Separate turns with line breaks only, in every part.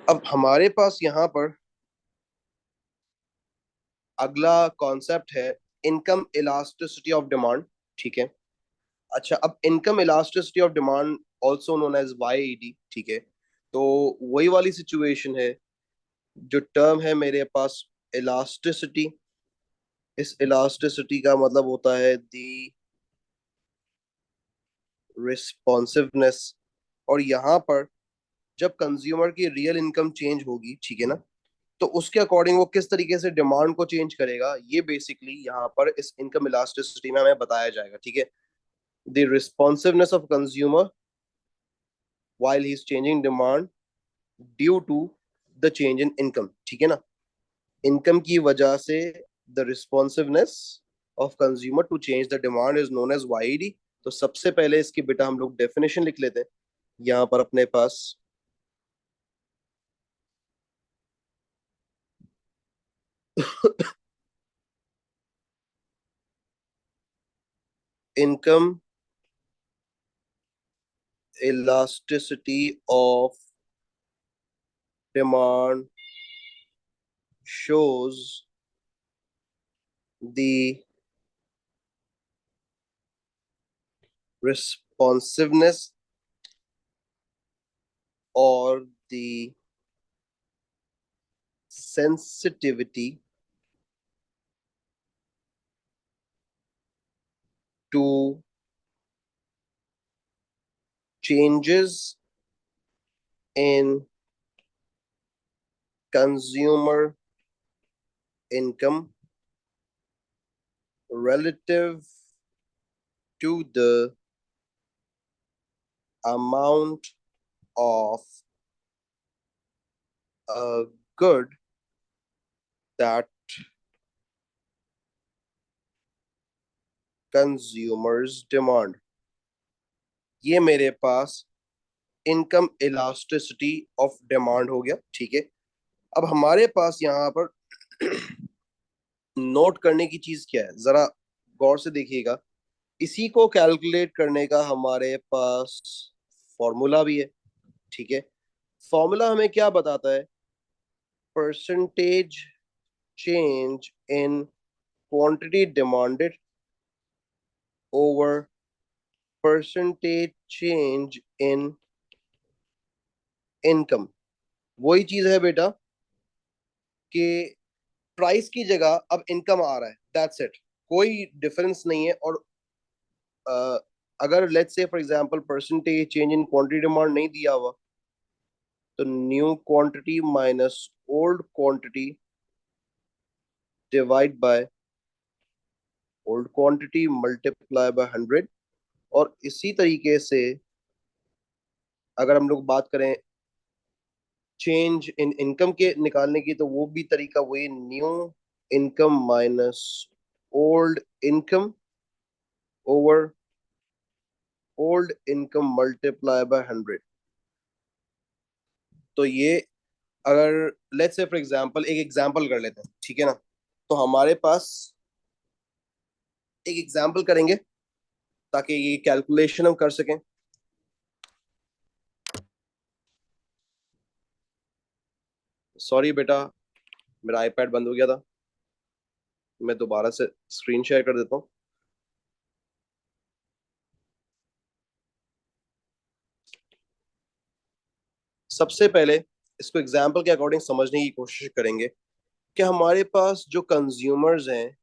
अब हमारे पास यहाँ पर अगला कॉन्सेप्ट है इनकम इलास्टिसिटी ऑफ डिमांड। ठीक है। अच्छा, अब income elasticity of demand also known as YED। ठीक है। तो वही वाली सिचुएशन है, जो टर्म है मेरे पास इलास्टिसिटी। इस इलास्टिसिटी का मतलब होता है दी रिस्पॉन्सिवनेस। और यहाँ पर जब कंज्यूमर की रियल इनकम चेंज होगी, ठीक है ना, तो उसके अकॉर्डिंग वो किस तरीके से डिमांड को चेंज करेगा, ये बेसिकली यहाँ पर इस इनकम इलास्टिसिटी में हमें बताया जाएगा। ठीक है। The responsiveness of consumer while he is changing demand due to the change in income। ठीक है ना। इनकम की वजह से the responsiveness of consumer to change the demand is known as YED। तो सबसे पहले इसकी बेटा हम लोग डेफिनेशन लिख लेते हैं यहाँ पर अपने पास। Income elasticity of demand shows the responsiveness or the sensitivity to changes in consumer income relative to the amount of a good that consumers demand। ये मेरे पास इनकम इलास्टिसिटी ऑफ डिमांड हो गया। ठीक है। अब हमारे पास यहाँ पर नोट करने की चीज क्या है, जरा गौर से देखिएगा। इसी को कैलकुलेट करने का हमारे पास फॉर्मूला भी है। ठीक है। फॉर्मूला हमें क्या बताता है? Percentage change in quantity demanded over percentage change in income. वही चीज है बेटा कि प्राइस की जगह अब इनकम आ रहा है, दैट्स इट। कोई डिफरेंस नहीं है। और अगर let's say for example percentage change in quantity demand नहीं दिया हुआ, तो new quantity minus old quantity divide by old quantity multiply by 100। और इसी तरीके से अगर हम लोग बात करें चेंज इन इनकम के निकालने की, तो वो भी तरीका वही, new income minus old income over old income multiply by 100। तो ये अगर लेट्स से फॉर एग्जांपल एक एग्जांपल कर लेते हैं, ठीक है ना। तो हमारे पास एक एग्जांपल करेंगे ताकि ये कैलकुलेशन हम कर सकें। सॉरी बेटा, मेरा आईपैड बंद हो गया था। मैं दोबारा से स्क्रीन शेयर कर देता हूँ। सबसे पहले इसको एग्जांपल के अकॉर्डिंग समझने की कोशिश करेंगे कि हमारे पास जो कंज्यूमर्स हैं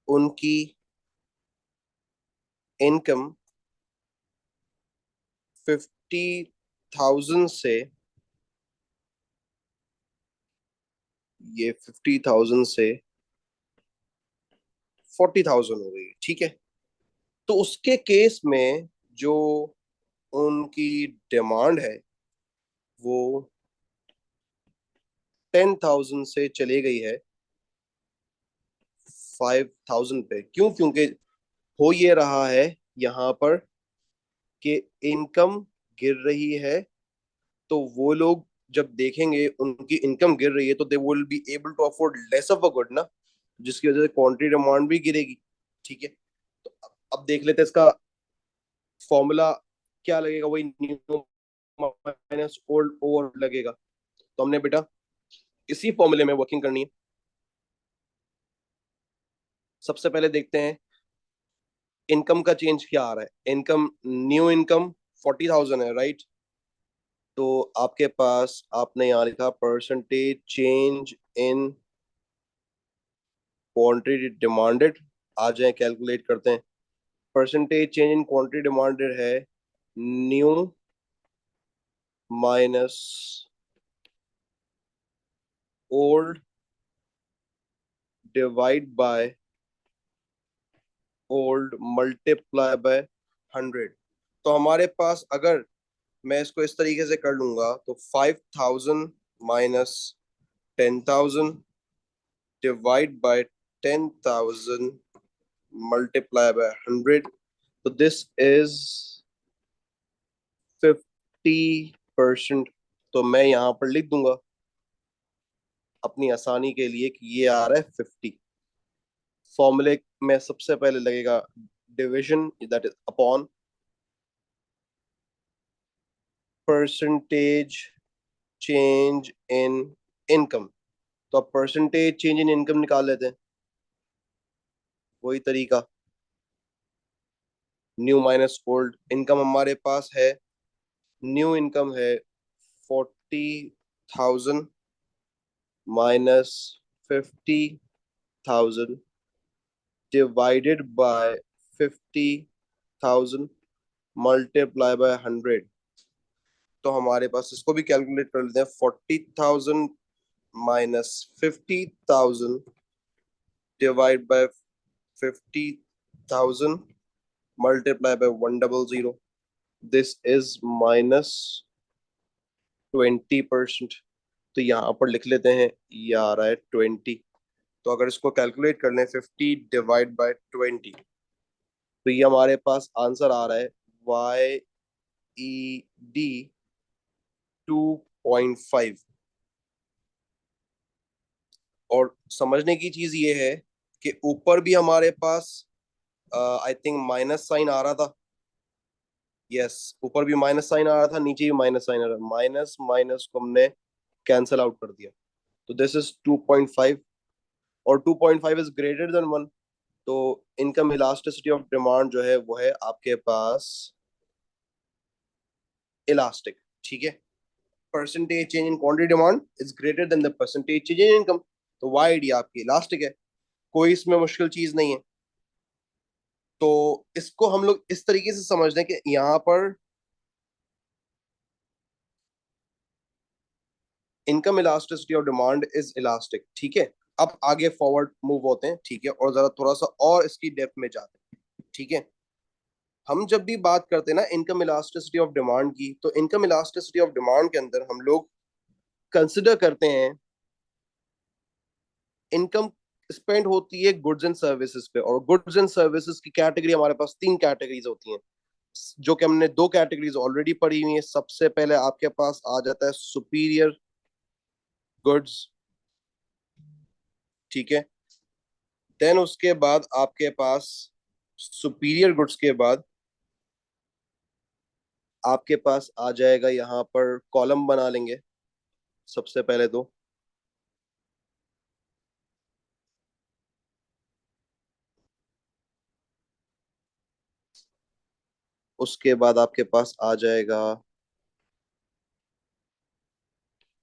उनकी इनकम 50,000 से, ये 50,000 से 40,000 हो गई। ठीक है। तो उसके केस में जो उनकी डिमांड है वो 10,000 से चली गई है 5,000 पे। क्यों? क्योंकि हो ये रहा है यहाँ पर कि इनकम गिर रही है। तो वो लोग जब देखेंगे उनकी इनकम गिर रही है, तो they will be able to afford less of a good ना, जिसकी वजह से क्वांटिटी डिमांड भी गिरेगी। ठीक है। तो अब देख लेते हैं इसका फॉर्मूला क्या लगेगा। वही न्यू माइनस ओल्ड ओवर लगेगा। तो हमने बेटा इसी फॉर्मूले में वर्किंग करनी है। सबसे पहले देखते हैं इनकम का चेंज क्या आ रहा है। इनकम, न्यू इनकम 40,000 है, राइट। तो आपके पास आपने यहाँ लिखा percentage change in quantity demanded. आ जाए कैलकुलेट करते हैं। Percentage change in quantity demanded है new minus old divide by old multiply by 100। तो हमारे पास अगर मैं इसको इस तरीके से कर लूंगा तो 5,000 minus 10,000 divide by 10,000 multiply by 100, तो दिस इज 50%। तो मैं यहां पर लिख दूंगा अपनी आसानी के लिए कि ये आ रहा है 50। फॉर्मूले में सबसे पहले लगेगा division, that is upon percentage change in income. तो अब परसेंटेज चेंज इन इनकम निकाल लेते हैं, वही तरीका। न्यू माइनस ओल्ड इनकम हमारे पास है, न्यू इनकम है 40,000 minus 50,000 divided by 50,000 multiply by 100। तो हमारे पास इसको भी कैलकुलेट कर लेते हैं। 40,000 minus 50,000 divide by 50,000 multiply by 100। This is minus 20%। तो यहाँ पर लिख लेते हैं, ये आ रहा है 20। तो अगर इसको कैलकुलेट कर लें 50 डिवाइड बाय 20, तो ये हमारे पास आंसर आ रहा है YED 2.5। और समझने की चीज ये है कि ऊपर भी हमारे पास आई थिंक माइनस साइन आ रहा था। यस, ऊपर भी माइनस साइन आ रहा था, नीचे भी माइनस साइन आ रहा है। माइनस माइनस को हमने कैंसिल आउट कर दिया। तो दिस इज 2.5, और 2.5 इज ग्रेटर देन 1। तो इनकम इलास्टिसिटी ऑफ डिमांड जो है वो है आपके पास इलास्टिक, ठीक है। Percentage change in quantity demand is greater than the percentage change in income. तो YED आपकी इलास्टिक है, कोई इसमें मुश्किल चीज नहीं है। तो इसको हम लोग इस तरीके से समझ दें कि यहाँ पर income elasticity of demand is elastic, ठीक है। अब आगे फॉरवर्ड मूव होते हैं, ठीक है, और जरा थोड़ा सा और इसकी डेप्थ में जाते हैं, ठीक है। हम जब भी बात करते हैं ना इनकम इलास्टिसिटी ऑफ डिमांड की, तो इनकम इलास्टिसिटी ऑफ डिमांड के अंदर हम लोग कंसिडर करते हैं इनकम स्पेंड होती है गुड्स एंड सर्विसेज पे। और गुड्स एंड सर्विसेज की कैटेगरी हमारे पास तीन कैटेगरीज होती हैं, जो कि हमने दो कैटेगरीज ऑलरेडी पढ़ी हुई है। सबसे पहले आपके पास आ जाता है सुपीरियर गुड्स, ठीक है। देन उसके बाद आपके पास सुपीरियर गुड्स के बाद आपके पास आ जाएगा, यहाँ पर कॉलम बना लेंगे सबसे पहले तो। उसके बाद आपके पास आ जाएगा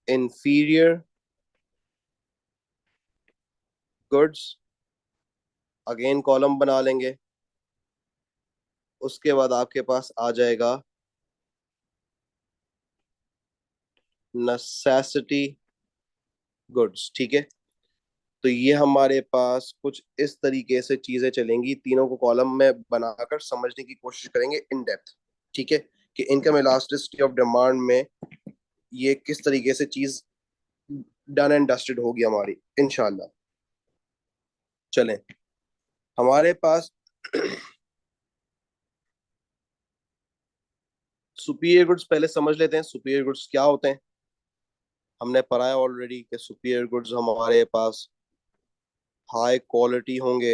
इंफीरियर गुड्स, अगेन कॉलम बना लेंगे। उसके बाद आपके पास आ जाएगा नेसेसिटी गुड्स, ठीक है। तो ये हमारे पास कुछ इस तरीके से चीजें चलेंगी, तीनों को कॉलम में बनाकर समझने की कोशिश करेंगे इन डेप्थ, ठीक है, कि इनकम इलास्टिसिटी ऑफ डिमांड में ये किस तरीके से चीज डन एंड डस्टेड होगी हमारी इंशाल्लाह। चलें, हमारे पास सुपीरियर गुड्स पहले समझ लेते हैं। सुपीरियर गुड्स क्या होते हैं, हमने पढ़ा है ऑलरेडी कि सुपीरियर गुड्स हमारे पास हाई क्वालिटी होंगे।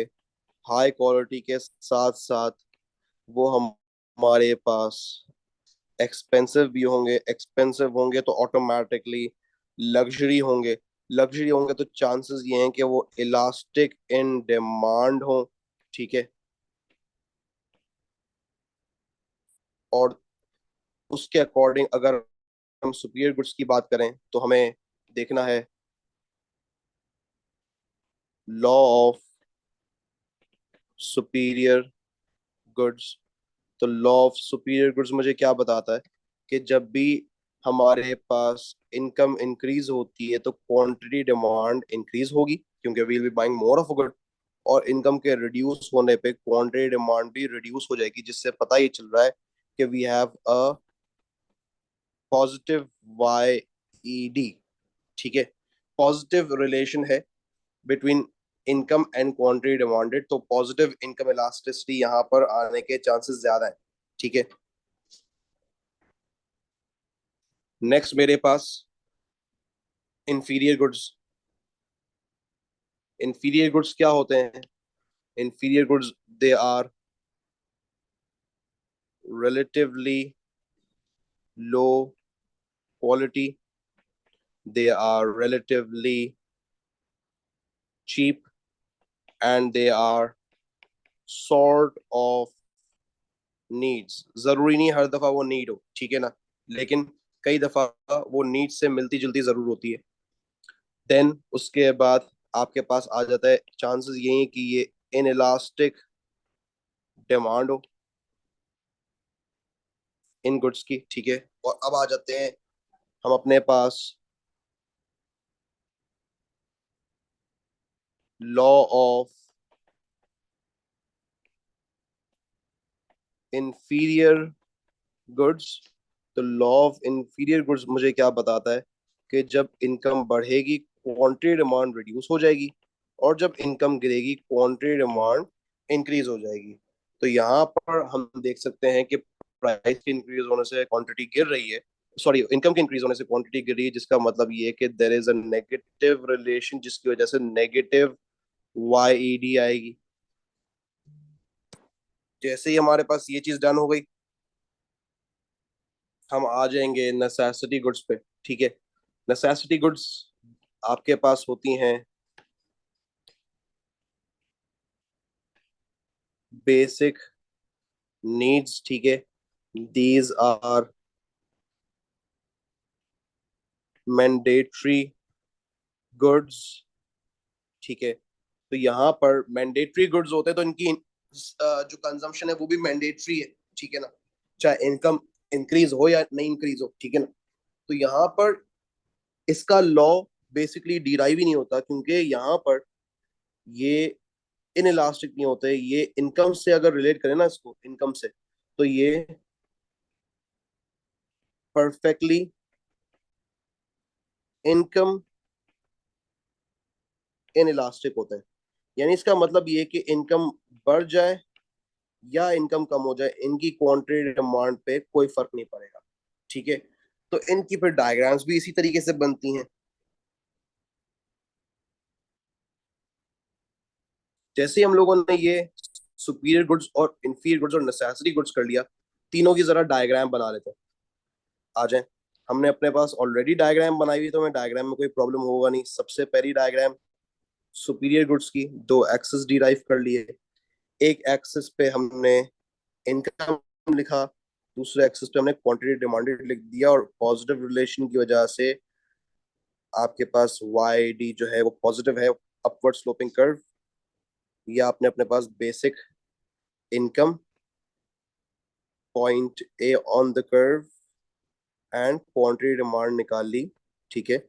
हाई क्वालिटी के साथ साथ वो हमारे पास एक्सपेंसिव भी होंगे। एक्सपेंसिव होंगे तो ऑटोमेटिकली लग्जरी होंगे। लग्जरी होंगे तो चांसेस ये हैं कि वो इलास्टिक इन डिमांड हो, ठीक है। और उसके अकॉर्डिंग अगर हम सुपीरियर गुड्स की बात करें तो हमें देखना है लॉ ऑफ सुपीरियर गुड्स। तो लॉ ऑफ सुपीरियर गुड्स मुझे क्या बताता है कि जब भी हमारे पास इनकम इंक्रीज होती है तो क्वांटिटी डिमांड इंक्रीज होगी, क्योंकि we will be buying more of a good. और इनकम के रिड्यूस होने पे क्वांटिटी डिमांड भी रिड्यूस हो जाएगी, जिससे पता ये चल रहा है कि we have a positive Y E D, ठीक है। पॉजिटिव रिलेशन है between income and quantity demanded, तो पॉजिटिव इनकम इलास्टिसिटी यहाँ पर आने के चांसेस ज्यादा है, ठीक है। नेक्स्ट मेरे पास इंफीरियर गुड्स। इंफीरियर गुड्स क्या होते हैं? Inferior goods, they are relatively low quality, they are relatively cheap, and they are sort of needs। जरूरी नहीं हर दफा वो नीड हो, ठीक है ना, लेकिन कई दफा वो नीड से मिलती जुलती जरूर होती है। देन उसके बाद आपके पास आ जाता है चांसेस ये हैं कि ये इन इलास्टिक डिमांड हो इन गुड्स की, ठीक है। और अब आ जाते हैं हम अपने पास लॉ ऑफ इंफीरियर गुड्स। तो लॉ ऑफ इंफीरियर गुड्स मुझे क्या बताता है कि जब इनकम बढ़ेगी क्वांटिटी डिमांड रिड्यूस हो जाएगी, और जब इनकम गिरेगी क्वांटिटी डिमांड इंक्रीज हो जाएगी। तो यहाँ पर हम देख सकते हैं कि प्राइस के इंक्रीज होने से क्वांटिटी गिर रही है, सॉरी इनकम के इंक्रीज होने से क्वांटिटी गिर रही है, जिसका मतलब ये है कि there is a negative relation, जिसकी वजह से नेगेटिव वाईईडी आएगी। जैसे ही हमारे पास ये चीज डन हो गई, हम आ जाएंगे नेसेसिटी गुड्स पे, ठीक है। नेसेसिटी गुड्स आपके पास होती हैं बेसिक नीड्स, ठीक है। दीज आर मैंडेटरी गुड्स, ठीक है। तो यहाँ पर मैंडेटरी गुड्स होते हैं तो इनकी जो कंजम्पशन है वो भी मैंडेटरी है, ठीक है ना, चाहे इनकम इंक्रीज हो या नहीं इंक्रीज हो, ठीक है ना। तो यहाँ पर इसका लॉ बेसिकली डिराइव ही नहीं होता, क्योंकि यहाँ पर ये इन इलास्टिक नहीं होते, ये इनकम से अगर रिलेट करें ना इसको इनकम से, तो ये परफेक्टली इनकम इन इलास्टिक होता है। यानी इसका मतलब ये कि इनकम बढ़ जाए या इनकम कम हो जाए, इनकी क्वांटिटी डिमांड पे कोई फर्क नहीं पड़ेगा, ठीक है। तो इनकी फिर डायग्राम्स भी इसी तरीके से बनती हैं। जैसे ही हम लोगों ने ये सुपीरियर गुड्स और इंफीरियर गुड्स और नेसेसिटी गुड्स कर लिया, तीनों की जरा डायग्राम बना लेते हैं। आ जाए, हमने अपने पास ऑलरेडी डायग्राम बनाई हुई, तो हमें डायग्राम में कोई प्रॉब्लम होगा नहीं। सबसे पहली डायग्राम सुपीरियर गुड्स की, दो एक्सेस डिराइव कर लिए। एक एक्सेस पे हमने इनकम लिखा, दूसरे एक्सेस पे हमने क्वांटिटी डिमांडेड लिख दिया, और पॉजिटिव रिलेशन की वजह से आपके पास वाई डी जो है वो पॉजिटिव है, अपवर्ड स्लोपिंग कर्व। या आपने अपने पास basic income point A on the curve and quantity demand निकाल ली, ठीक है।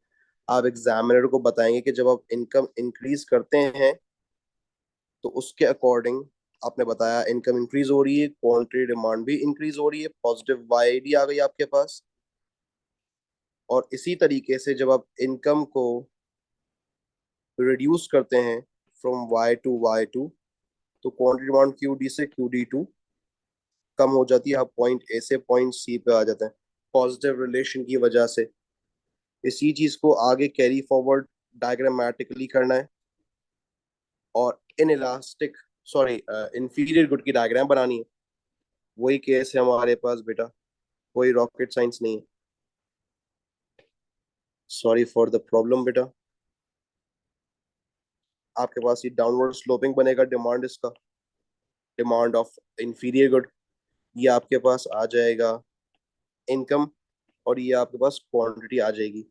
आप एग्जामिनर को बताएंगे कि जब आप इनकम इंक्रीज करते हैं तो उसके अकॉर्डिंग आपने बताया इनकम इंक्रीज हो रही है, क्वांटिटी डिमांड भी इंक्रीज हो रही है, पॉजिटिव वाई डी आ गई आपके पास। और इसी तरीके से जब आप इनकम को रिड्यूस करते हैं from Y to Y two, तो क्वांटिटी डिमांड क्यू डी से क्यू डी टू कम हो जाती है, आप पॉइंट ए से पॉइंट सी पे आ जाते हैं पॉजिटिव रिलेशन की वजह से। इसी चीज को आगे कैरी फॉरवर्ड डायग्रामेटिकली करना है, और in elastic sorry inferior good की डायग्राम बनानी है। वही केस है हमारे पास बेटा, कोई रॉकेट साइंस नहीं है। सॉरी फॉर द प्रॉब्लम बेटा। आपके पास ये डाउनवर्ड स्लोपिंग बनेगा डिमांड, इसका डिमांड ऑफ इंफीरियर गुड। ये आपके पास आ जाएगा इनकम, और ये आपके पास क्वांटिटी आ जाएगी।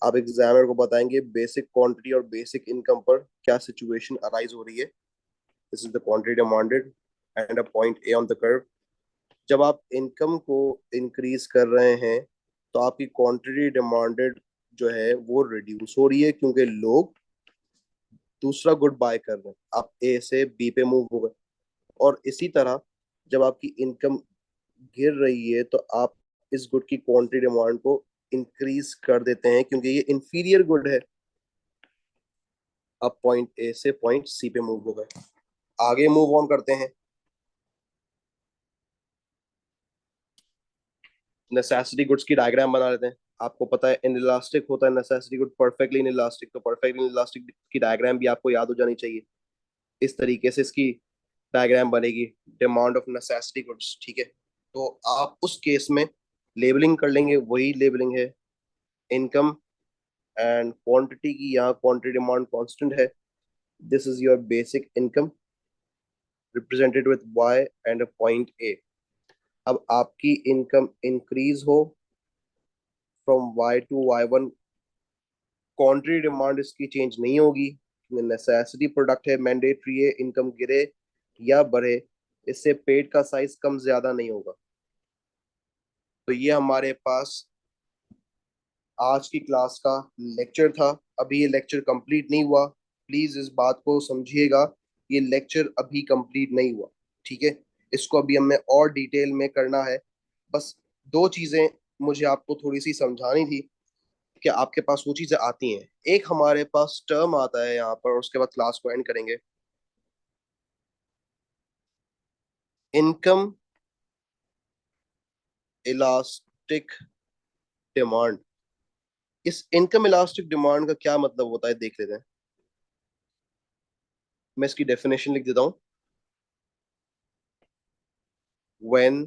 आप एग्जामिनर को बताएंगे बेसिक क्वांटिटी और बेसिक इनकम पर क्या सिचुएशन अराइज हो रही है। This is the quantity demanded and a point A on the curve. जब आप इनकम को इंक्रीज कर रहे हैं तो आपकी क्वांटिटी डिमांडेड जो है वो रिड्यूस हो रही है, क्योंकि लोग दूसरा गुड बाय कर रहे हैं, आप ए से बी पे मूव हो गए। और इसी तरह जब आपकी इनकम गिर रही है तो आप इस गुड की क्वांटिटी डिमांड को इंक्रीज कर देते हैं, क्योंकि ये इंफीरियर गुड है। आप पॉइंट ए से पॉइंट सी पे मूव हो गए। आगे मूव ऑन करते हैं, नेसेसिटी गुड्स की डायग्राम बना लेते हैं। आपको पता है इनइलास्टिक होता है नेसेसिटी गुड, परफेक्टली इनइलास्टिक, तो परफेक्टली इनइलास्टिक की डायग्राम भी आपको याद हो जानी चाहिए। इस तरीके से इसकी डायग्राम बनेगी, डिमांड ऑफ नेसेसिटी गुड्स, ठीक है। तो आप उस केस में लेबलिंग कर लेंगे, वही लेबलिंग है इनकम एंड क्वांटिटी की। यहाँ क्वांटिटी डिमांड कांस्टेंट है। This is your basic income represented with Y and a point A. अब आपकी इनकम इंक्रीज हो from Y to Y one, quantity demand इसकी चेंज नहीं होगी, नेसेसिटी प्रोडक्ट है, मैंडेटरी है। इनकम गिरे या बढ़े, इससे पेट का साइज कम ज्यादा नहीं होगा। तो ये हमारे पास आज की क्लास का लेक्चर था। अभी ये लेक्चर कंप्लीट नहीं हुआ, प्लीज इस बात को समझिएगा, ये लेक्चर अभी कंप्लीट नहीं हुआ, ठीक है। इसको अभी हमें और डिटेल में करना है। बस दो चीजें मुझे आपको थोड़ी सी समझानी थी कि आपके पास वो चीजें आती हैं। एक हमारे पास टर्म आता है यहाँ पर, उसके बाद क्लास को एंड करेंगे, इनकम इलास्टिक डिमांड। इस इनकम इलास्टिक डिमांड का क्या मतलब होता है देख लेते हैं। मैं इसकी डेफिनेशन लिख देता हूँ। When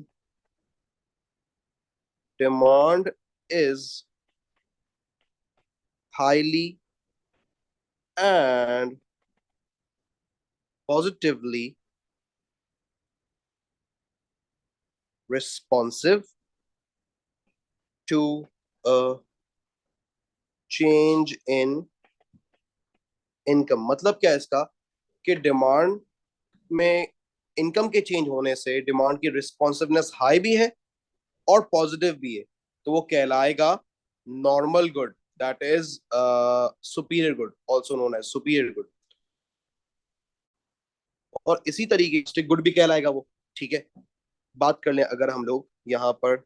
demand is highly and positively responsive to a change in income। मतलब क्या है इसका, कि डिमांड में इनकम के चेंज होने से डिमांड की रिस्पॉन्सिवनेस हाई भी है और पॉजिटिव भी है, तो वो कहलाएगा normal good, that is superior good, also known as superior good. और इसी तरीके से गुड भी कहलाएगा वो, ठीक है। बात कर लें अगर हम लोग यहाँ पर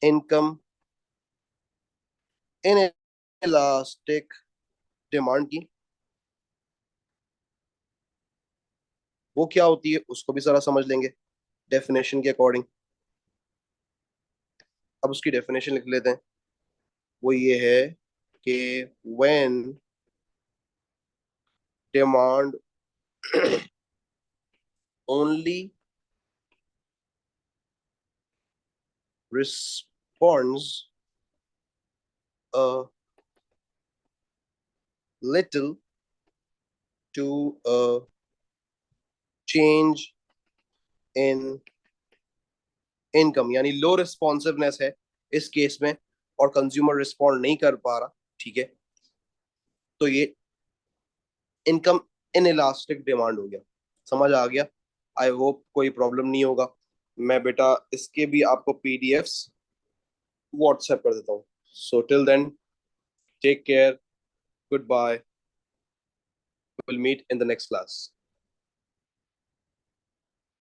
इनकम इन इलास्टिक डिमांड की, वो क्या होती है उसको भी जरा समझ लेंगे डेफिनेशन के अकॉर्डिंग। अब उसकी डेफिनेशन लिख लेते हैं। वो ये है कि when demand only responds a little to a change in income, यानी लो रिस्पॉन्सिवनेस है इस केस में, और कंज्यूमर रिस्पॉन्ड नहीं कर पा रहा, ठीक है, तो ये इनकम इन इलास्टिक डिमांड हो गया। समझ आ गया? आई होप कोई प्रॉब्लम नहीं होगा। मैं बेटा इसके भी आपको पीडीएफ्स व्हाट्सएप कर देता हूँ। So till then, take care, goodbye, will meet in the next class.